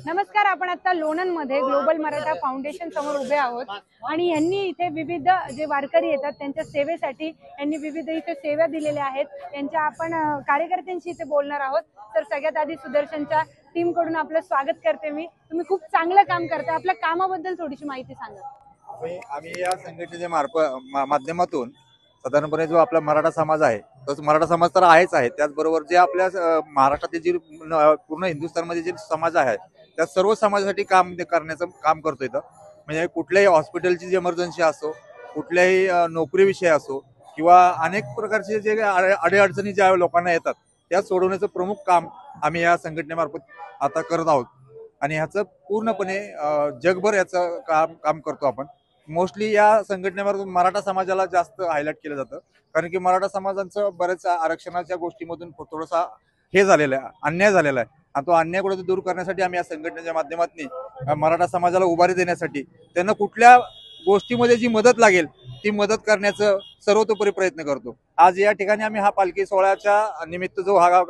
नमस्कार, आपण आता लोणंद मध्ये ग्लोबल मराठा फाउंडेशन समोर उभे आहोत आणि यांनी इथे विविध जे वारकरी येतात त्यांच्या सेवेसाठी यांनी विविध इथे सेवा दिलेल्या आहेत। त्यांच्या आपण कार्यकर्त्यांशी इथे बोलणार आहोत। तर सगळ्यात आधी सुदर्शनच्या टीम कडून आपलं स्वागत करते मी। तुम्ही खूप चांगलं काम करता, आपल्या कामाबद्दल थोडीशी माहिती सांगा। आम्ही या संघटनेच्या माध्यमातून साधारणपणे जो आपला मराठा समाज आहे तोच मराठा समाज तर आहेच आहे, त्याचबरोबर जे आपल्या महाराष्ट्रातील जे पूर्ण हिंदुस्थानमध्ये जे समाज आहे त्या सर्व समाजासाठी काम करण्याचं काम करतो इथं। म्हणजे कुठल्याही हॉस्पिटलची इमर्जन्सी असो, कुठल्याही नोकरी विषय असो किंवा अनेक प्रकारचे जे अडीअडचणी ज्या लोकांना येतात त्या सोडवण्याचं प्रमुख काम आम्ही या संघटनेमार्फत आता करत आहोत आणि ह्याचं पूर्णपणे जगभर याचं काम करतो आपण। मोस्टली या संघटनेमार्फत मराठा समाजाला जास्त हायलाइट केलं जातं, कारण की मराठा समाजांचं बरेच आरक्षणाच्या गोष्टीमधून थोडासा हे झालेला आहे, अन्याय झालेला आहे आणि तो अन्याय कुठे दूर करण्यासाठी आम्ही या संघटनेच्या माध्यमातून मराठा समाजाला उभारी देण्यासाठी त्यांना कुठल्या गोष्टीमध्ये जी मदत लागेल ती मदत करण्याचं सर्वतोपरी प्रयत्न करतो। आज या ठिकाणी आम्ही हा पालखी सोहळ्याच्या निमित्त जो हा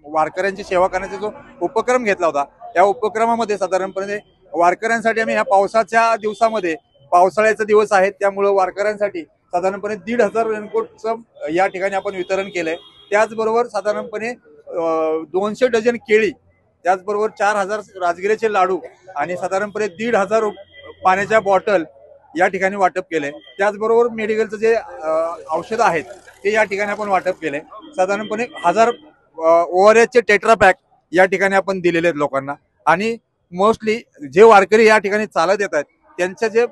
वारकऱ्यांची सेवा करण्याचा जो उपक्रम घेतला होता, या उपक्रमामध्ये साधारणपणे वारकऱ्यांसाठी आम्ही ह्या पावसाच्या दिवसामध्ये, पावसाळ्याचा दिवस आहे त्यामुळे वारकऱ्यांसाठी साधारणपणे 1,500 रेनकोटचं या ठिकाणी आपण वितरण केलंय। त्याचबरोबर साधारणपणे 200 डझन केळी, त्याचबरोबर 4,000 राजगिऱ्याचे लाडू आणि साधारणपणे 1,500 पाण्याच्या बॉटल या ठिकाणी वाटप केले। त्याचबरोबर मेडिकलचं जे औषध आहेत ते या ठिकाणी आपण वाटप केले। साधारणपणे 1000 ओआरएसचे टेट्रा पॅक या ठिकाणी आपण दिलेले आहेत लोकांना। आणि मोस्टली जे वारकरी या ठिकाणी चालत येत आहेत त्यांच्या जे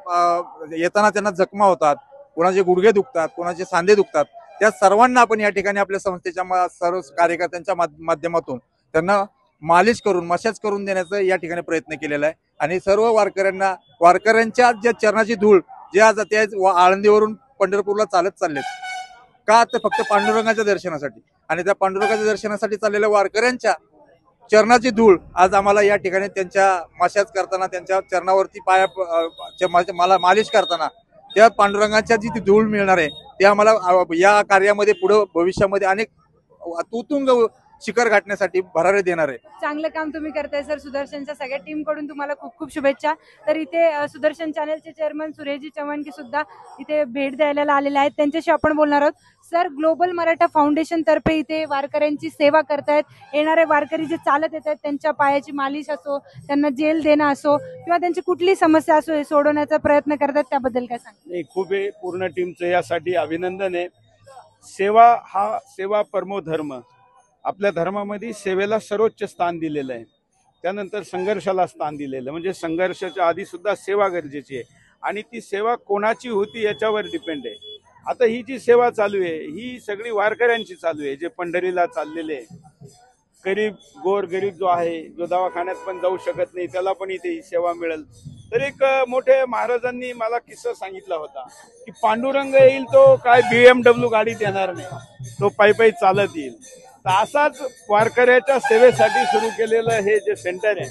येताना त्यांना जखमा होतात, कोणाचे गुडघे दुखतात, कोणाचे सांधे दुखतात, त्या सर्वांना आपण या ठिकाणी आपल्या संस्थेच्या सर्व कार्यकर्त्यांच्या माध्यमातून त्यांना मालिश करून, मसाज करून देण्याचा या ठिकाणी प्रयत्न केलेला आहे। आणि सर्व वारकऱ्यांना वारकऱ्यांच्या ज्या चरणाची धूळ जे आज त्या आळंदीवरून पंढरपूरला चालत चाललेत का, तर फक्त पांडुरंगाच्या दर्शनासाठी, आणि त्या पांडुरंगाच्या दर्शनासाठी चाललेल्या वारकऱ्यांच्या चरणाची धूळ आज आम्हाला या ठिकाणी त्यांच्या मसाज करताना, त्यांच्या चरणावरती मला मालिश करताना त्या पांडुरंगाच्या जी धूळ मिळणार आहे ते आम्हाला या कार्यामध्ये पुढे भविष्यामध्ये अनेक तुतुंग शिखर गाठण्यासाठी भरारी देणार आहे। चांगलं काम तुम्ही करताय सर। सुदर्शनच्या सगळ्या टीम कडून तुम्हाला खूप खूप शुभेच्छा। तर इथे सुदर्शन चॅनलचे चेअरमन सुरेशजी चव्हाण की सुद्धा इथे भेट द्यायला आलेले आहेत, त्यांच्याशी आपण बोलणार आहोत। सर, ग्लोबल मराठा फाउंडेशन तर्फे इथे वारकऱ्यांची सेवा करतायत। येणारे वारकरी जे चालत येतात त्यांच्या पायाची मालिश असो, त्यांना जेल देणं असो किंवा त्यांची कुठली समस्या असो हे सोडवण्याचा प्रयत्न करतात, त्याबद्दल काय सांगा? खूप पूर्ण टीमचं यासाठी अभिनंदन आहे। सेवा परमो धर्म, आपल्या धर्मामध्ये सेवेला सर्वोच्च स्थान दिलेलं आहे, त्यानंतर संघर्षाला स्थान दिलेलं, म्हणजे संघर्षाच्या आधी सुद्धा सेवा गरजेची आहे आणि ती सेवा कोणाची होती याच्यावर डिपेंड आहे। आता ही जी सेवा चालू आहे ही सगळी वारकऱ्यांची चालू आहे, जे पंढरीला चाललेले गरीब गरीब जो आहे, जो दवाखान्यात पण जाऊ शकत नाही, त्याला पण इथे ही सेवा मिळेल। तर एक मोठे महाराजांनी मला किस्सा सांगितला होता की पांडुरंग येईल तो काय BMW गाडीत येणार नाही, तो पायी चालत येईल। तर असाच वारकऱ्याच्या सेवेसाठी सुरू केलेलं हे जे सेंटर आहे,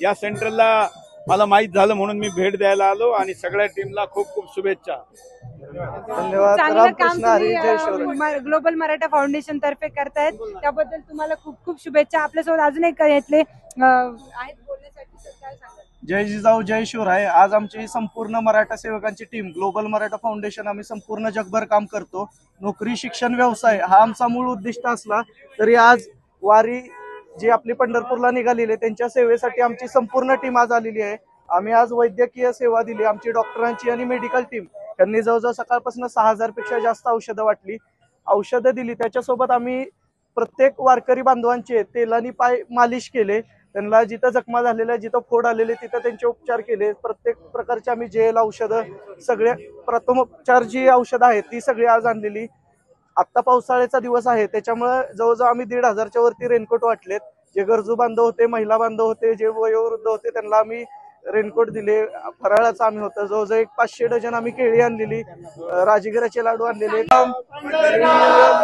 या सेंटरला मला माहित झालं म्हणून मी भेट द्यायला आलो आणि सगळ्या टीमला खूप खूप शुभेच्छा। धन्यवाद। चांगलं काम तुम्ही ग्लोबल मराठा फाउंडेशन तर्फे करतायत, त्याबद्दल तुम्हाला खूप खूप शुभेच्छा। आपल्यासोबत अजून एक येतले आहेत बोलण्यासाठी, काय सांगा? जय जिजाऊ जय शिवराय। आज आमची संपूर्ण मराठा सेवकांची टीम ग्लोबल मराठा फाउंडेशन आम्ही संपूर्ण जगभर काम करतो। नोकरी, शिक्षण, व्यवसाय हा आमचा मूळ उद्दिष्ट असला तरी आज वारी जी आपली पंढरपूरला निघालेली आहे त्यांच्या सेवेसाठी आमची संपूर्ण टीम आज आलेली आहे। आम्ही आज वैद्यकीय सेवा दिली, आमची डॉक्टरांची आणि मेडिकल टीम त्यांनी जवळजवळ सकाळपासून 6,000 पेक्षा जास्त औषधं वाटली, औषधं दिली। त्याच्यासोबत आम्ही प्रत्येक वारकरी बांधवांचे तेलानी पाय मालिश केले, त्यांना जिथं जखमा झालेल्या, जिथं फोड आलेले तिथं त्यांचे उपचार केले। प्रत्येक प्रकारचे आम्ही जेल, औषधं, सगळे प्रथमोपचार जी औषधं आहेत ती सगळी आज आणलेली। आत्ता पावसाळ्याचा दिवस आहे त्याच्यामुळे जवळजवळ आम्ही 1,500च्या वरती रेनकोट वाटलेत। जे गरजू बांधव होते, महिला बांधव होते, जे वयोवृद्ध होते त्यांना आम्ही रेनकोट दिले। फराळाचं आम्ही होतं जवळजवळ 500 डझन आम्ही केळी आणलेली, राजगिराचे लाडू आणलेले।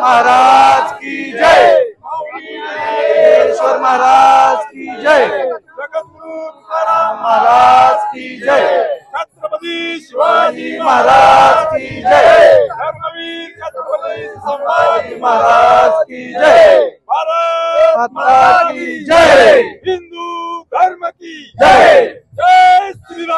महाराज की जय, महाराज की जय, महाराज की जय, छत्रपती शिवाजी महाराज की जय, छत्रपती संभाजी महाराज की जय, भारत माता की जय, हिंदू धर्म की की जय. जय श्रीराम.